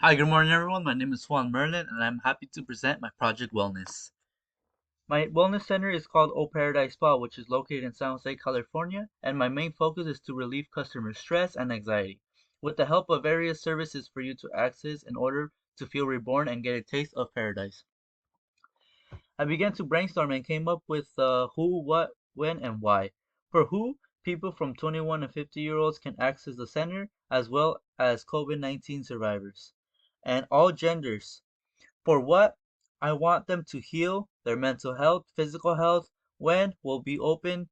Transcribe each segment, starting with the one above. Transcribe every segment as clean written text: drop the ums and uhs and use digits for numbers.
Hi, good morning, everyone. My name is Juan Merlin, and I'm happy to present my project Wellness. My wellness center is called O Paradise Spa, which is located in San Jose, California, and my main focus is to relieve customer stress and anxiety, with the help of various services for you to access in order to feel reborn and get a taste of paradise. I began to brainstorm and came up with who, what, when, and why. For who, people from 21 and 50-year-olds can access the center, as well as COVID-19 survivors, and all genders. For what? I want them to heal their mental health, physical health. When? Will be open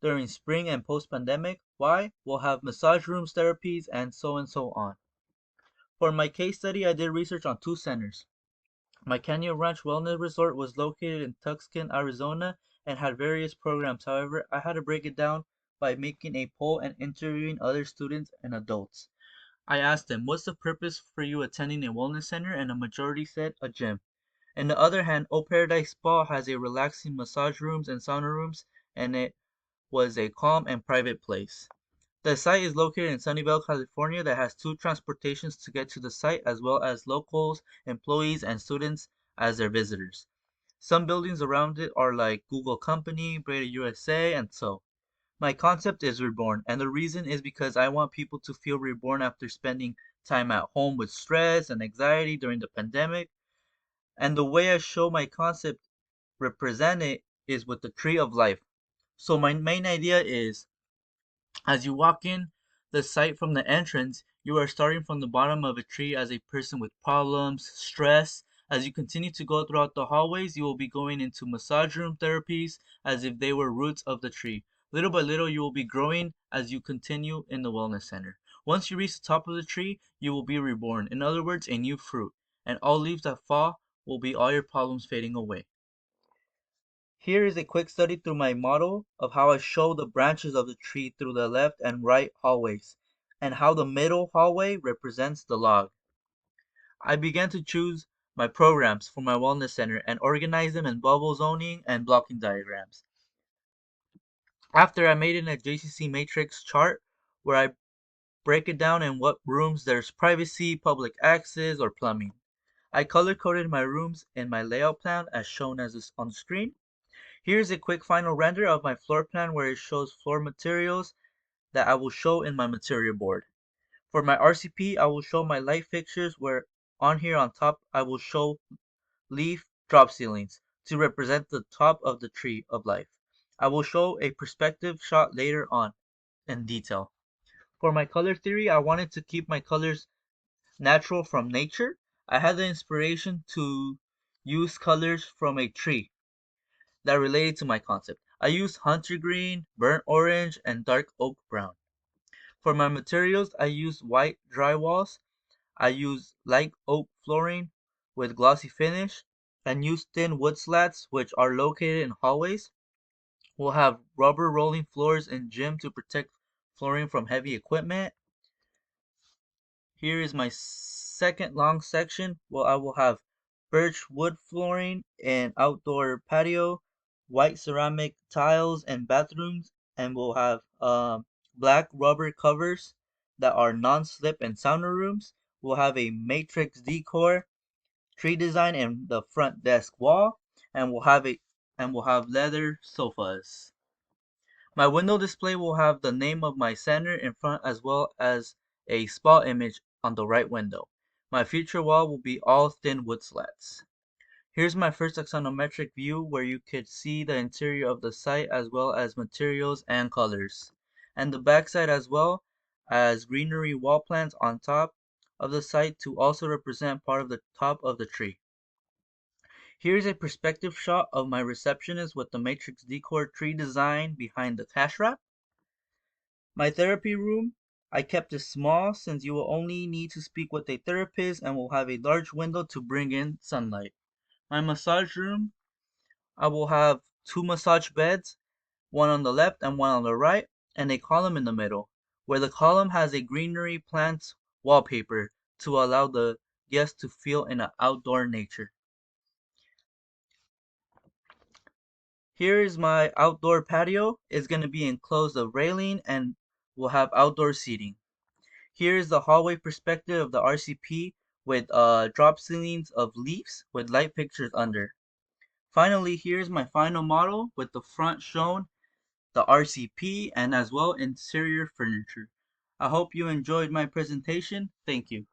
during spring and post-pandemic. Why? We'll have massage rooms, therapies, and so on. For my case study, I did research on two centers. My Canyon Ranch Wellness Resort was located in Tucson, Arizona, and had various programs. However, I had to break it down by making a poll and interviewing other students and adults. I asked them, what's the purpose for you attending a wellness center? And a majority said a gym. On the other hand, O Paradise Spa has a relaxing massage rooms and sauna rooms, and it was a calm and private place. The site is located in Sunnyvale, California, that has two transportations to get to the site, as well as locals, employees, and students as their visitors. Some buildings around it are like Google Company, Breda USA, and so. My concept is reborn, and the reason is because I want people to feel reborn after spending time at home with stress and anxiety during the pandemic. And the way I show my concept represent it is with the tree of life. So my main idea is, as you walk in the site from the entrance, you are starting from the bottom of a tree as a person with problems, stress. As you continue to go throughout the hallways, you will be going into massage room therapies as if they were roots of the tree. Little by little, you will be growing as you continue in the wellness center. Once you reach the top of the tree, you will be reborn. In other words, a new fruit. And all leaves that fall will be all your problems fading away. Here is a quick study through my model of how I show the branches of the tree through the left and right hallways, and how the middle hallway represents the log. I began to choose my programs for my wellness center and organize them in bubble zoning and blocking diagrams. After I made an adjacency matrix chart where I break it down in what rooms there's privacy, public access, or plumbing. I color coded my rooms in my layout plan as shown as on the screen. Here's a quick final render of my floor plan where it shows floor materials that I will show in my material board. For my RCP, I will show my light fixtures where on here on top I will show leaf drop ceilings to represent the top of the tree of life. I will show a perspective shot later on in detail. For my color theory, I wanted to keep my colors natural from nature. I had the inspiration to use colors from a tree that related to my concept. I used hunter green, burnt orange, and dark oak brown. For my materials, I used white drywalls. I used light oak flooring with glossy finish, and used thin wood slats which are located in hallways. We'll have rubber rolling floors in gym to protect flooring from heavy equipment. Here is my second long section. Well, I will have birch wood flooring and outdoor patio, white ceramic tiles and bathrooms, and we'll have black rubber covers that are non-slip and sauna rooms. We'll have a matrix decor, tree design in the front desk wall, and we'll have leather sofas. My window display will have the name of my center in front as well as a spa image on the right window. My future wall will be all thin wood slats. Here's my first axonometric view where you could see the interior of the site as well as materials and colors. And the backside as well as greenery wall plants on top of the site to also represent part of the top of the tree. Here's a perspective shot of my receptionist with the matrix decor tree design behind the cash wrap. My therapy room, I kept it small since you will only need to speak with a therapist and will have a large window to bring in sunlight. My massage room, I will have two massage beds, one on the left and one on the right, and a column in the middle, where the column has a greenery plants wallpaper to allow the guest to feel in an outdoor nature. Here is my outdoor patio. It's going to be enclosed of railing and will have outdoor seating. Here is the hallway perspective of the RCP with drop ceilings of leaves with light pictures under. Finally, here's my final model with the front shown, the RCP, and as well interior furniture. I hope you enjoyed my presentation. Thank you.